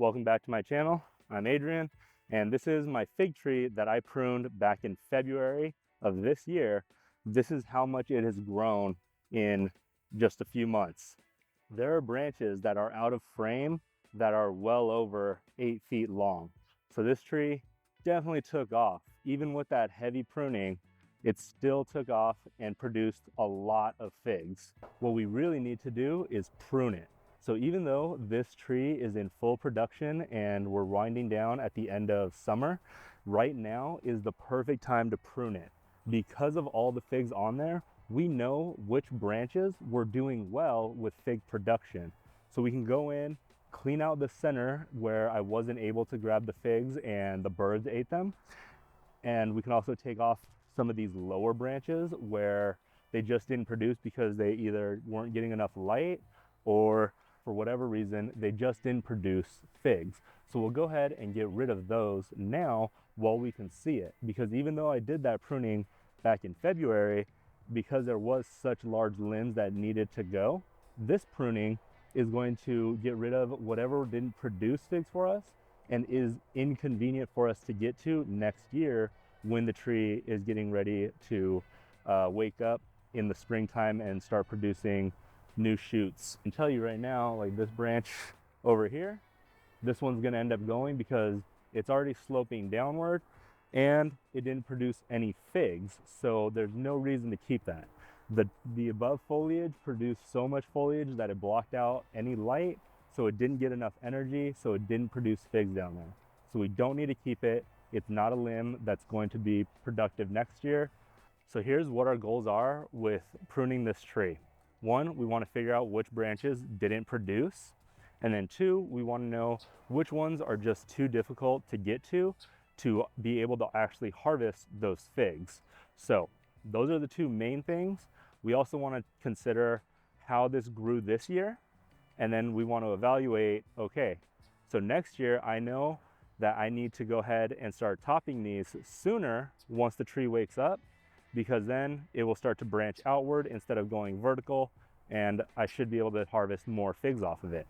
Welcome back to my channel. I'm Adrian, and this is my fig tree that I pruned back in February of this year. This is how much it has grown in just a few months. There are branches that are out of frame that are well over 8 feet long. So this tree definitely took off. Even with that heavy pruning, it still took off and produced a lot of figs. What we really need to do is prune it. So even though this tree is in full production and we're winding down at the end of summer, right now is the perfect time to prune it. Because of all the figs on there, we know which branches were doing well with fig production. So we can go in, clean out the center where I wasn't able to grab the figs and the birds ate them. And we can also take off some of these lower branches where they just didn't produce because they either weren't getting enough light or for whatever reason, they just didn't produce figs. So we'll go ahead and get rid of those now while we can see it. Because even though I did that pruning back in February, because there was such large limbs that needed to go, this pruning is going to get rid of whatever didn't produce figs for us and is inconvenient for us to get to next year when the tree is getting ready to wake up in the springtime and start producing new shoots. I can tell you right now, like this branch over here, this one's going to end up going because it's already sloping downward and it didn't produce any figs, so there's no reason to keep that. The above foliage produced so much foliage that it blocked out any light, so it didn't get enough energy, so it didn't produce figs down there. So we don't need to keep it. It's not a limb that's going to be productive next year. So here's what our goals are with pruning this tree. One, we want to figure out which branches didn't produce. And then two, we want to know which ones are just too difficult to get to be able to actually harvest those figs. So those are the two main things. We also want to consider how this grew this year. And then we want to evaluate, okay, so next year I know that I need to go ahead and start topping these sooner once the tree wakes up, because then it will start to branch outward instead of going vertical, and I should be able to harvest more figs off of it.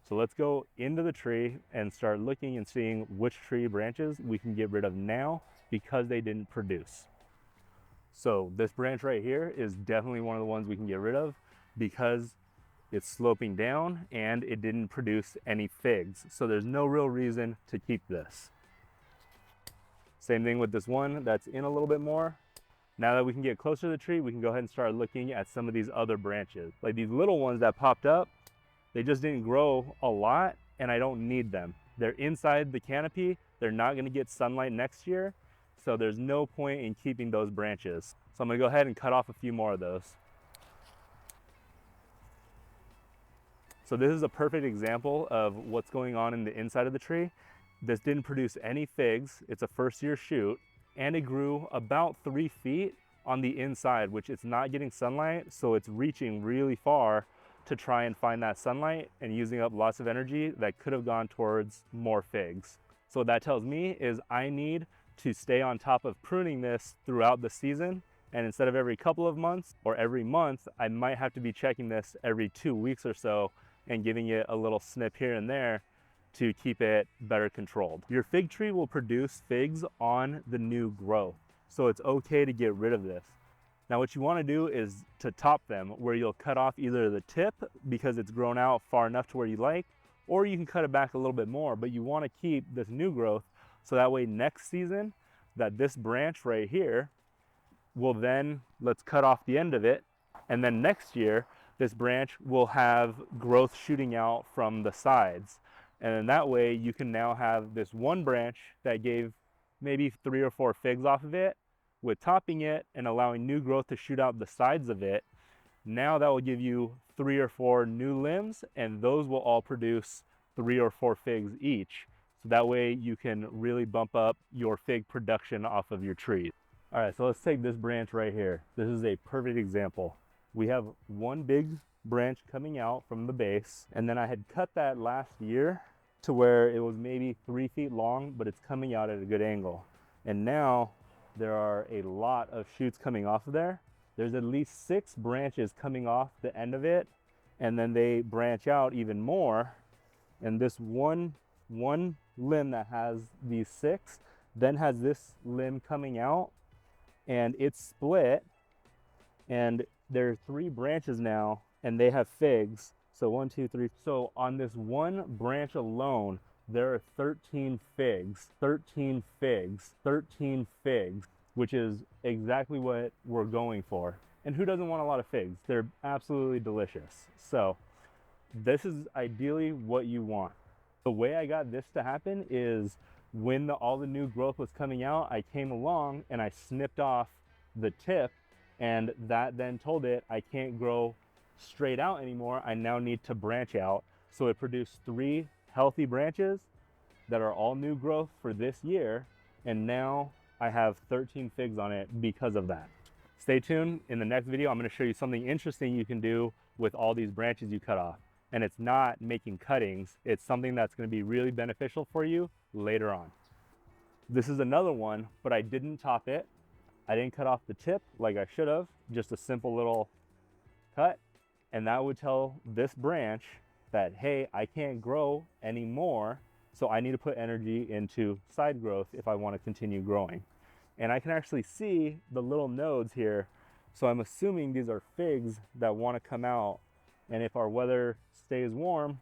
So let's go into the tree and start looking and seeing which tree branches we can get rid of now because they didn't produce. So this branch right here is definitely one of the ones we can get rid of because it's sloping down and it didn't produce any figs. So there's no real reason to keep this. Same thing with this one that's in a little bit more. Now that we can get closer to the tree, we can go ahead and start looking at some of these other branches. Like these little ones that popped up, they just didn't grow a lot and I don't need them. They're inside the canopy. They're not gonna get sunlight next year. So there's no point in keeping those branches. So I'm gonna go ahead and cut off a few more of those. So this is a perfect example of what's going on in the inside of the tree. This didn't produce any figs. It's a first year shoot and it grew about 3 feet on the inside, which it's not getting sunlight. So it's reaching really far to try and find that sunlight and using up lots of energy that could have gone towards more figs. So what that tells me is I need to stay on top of pruning this throughout the season. And instead of every couple of months or every month, I might have to be checking this every 2 weeks or so and giving it a little snip here and there to keep it better controlled. Your fig tree will produce figs on the new growth, so it's okay to get rid of this. Now what you want to do is to top them, where you'll cut off either the tip because it's grown out far enough to where you like, or you can cut it back a little bit more, but you want to keep this new growth so that way next season that this branch right here will then, let's cut off the end of it, and then next year this branch will have growth shooting out from the sides. And then that way you can now have this one branch that gave maybe 3 or 4 figs off of it, with topping it and allowing new growth to shoot out the sides of it. Now that will give you 3 or 4 new limbs, and those will all produce 3 or 4 figs each. So that way you can really bump up your fig production off of your trees. All right, so let's take this branch right here. This is a perfect example. We have one big branch coming out from the base, and then I had cut that last year to where it was maybe 3 feet long, but it's coming out at a good angle. And now there are a lot of shoots coming off of there. There's at least 6 branches coming off the end of it, and then they branch out even more. And this one one limb that has these 6, then has this limb coming out, and it's split, and there are 3 branches now, and they have figs. So 1, 2, 3. So on this one branch alone, there are 13 figs, 13 figs, 13 figs, which is exactly what we're going for. And who doesn't want a lot of figs? They're absolutely delicious. So this is ideally what you want. The way I got this to happen is when all the new growth was coming out, I came along and I snipped off the tip, and that then told it I can't grow straight out anymore. I now need to branch out. So it produced 3 healthy branches that are all new growth for this year, and now I have 13 figs on it because of that. Stay tuned. In the next video, I'm going to show you something interesting you can do with all these branches you cut off. And it's not making cuttings, it's something that's going to be really beneficial for you later on. This is another one, but I didn't top it. I didn't cut off the tip like I should have, just a simple little cut. And that would tell this branch that, hey, I can't grow anymore, so I need to put energy into side growth if I want to continue growing. And I can actually see the little nodes here. So I'm assuming these are figs that want to come out. And if our weather stays warm,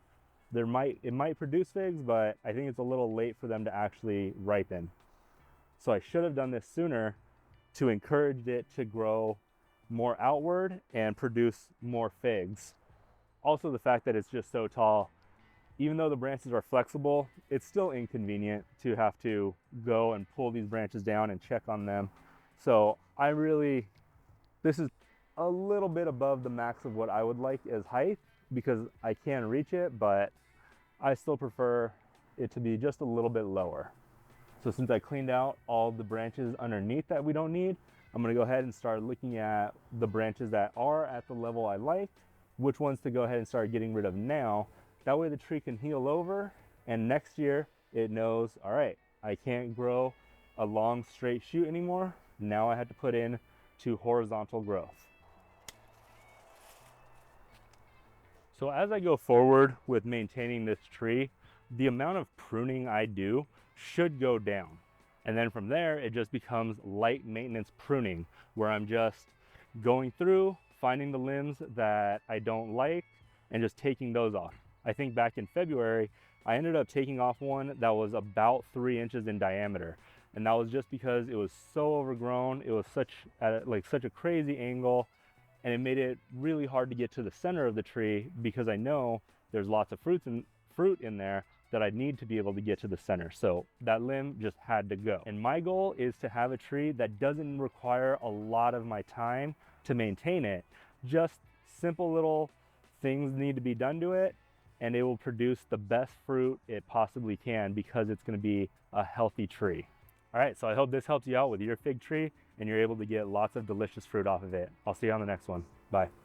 it might produce figs, but I think it's a little late for them to actually ripen. So I should have done this sooner to encourage it to grow more outward and produce more figs. Also, the fact that it's just so tall, even though the branches are flexible, it's still inconvenient to have to go and pull these branches down and check on them. So this is a little bit above the max of what I would like as height because I can reach it, but I still prefer it to be just a little bit lower. So since I cleaned out all the branches underneath that we don't need, I'm gonna go ahead and start looking at the branches that are at the level I like, which ones to go ahead and start getting rid of now. That way the tree can heal over, and next year it knows, all right, I can't grow a long straight shoot anymore. Now I have to put in to horizontal growth. So as I go forward with maintaining this tree, the amount of pruning I do should go down. And then from there, it just becomes light maintenance pruning, where I'm just going through, finding the limbs that I don't like, and just taking those off. I think back in February, I ended up taking off one that was about 3 inches in diameter. And that was just because it was so overgrown. It was such a crazy angle, and it made it really hard to get to the center of the tree because I know there's lots of fruit in there that I need to be able to get to the center. So that limb just had to go. And my goal is to have a tree that doesn't require a lot of my time to maintain it. Just simple little things need to be done to it, and it will produce the best fruit it possibly can because it's going to be a healthy tree. All right, so I hope this helps you out with your fig tree and you're able to get lots of delicious fruit off of it. I'll see you on the next one. Bye.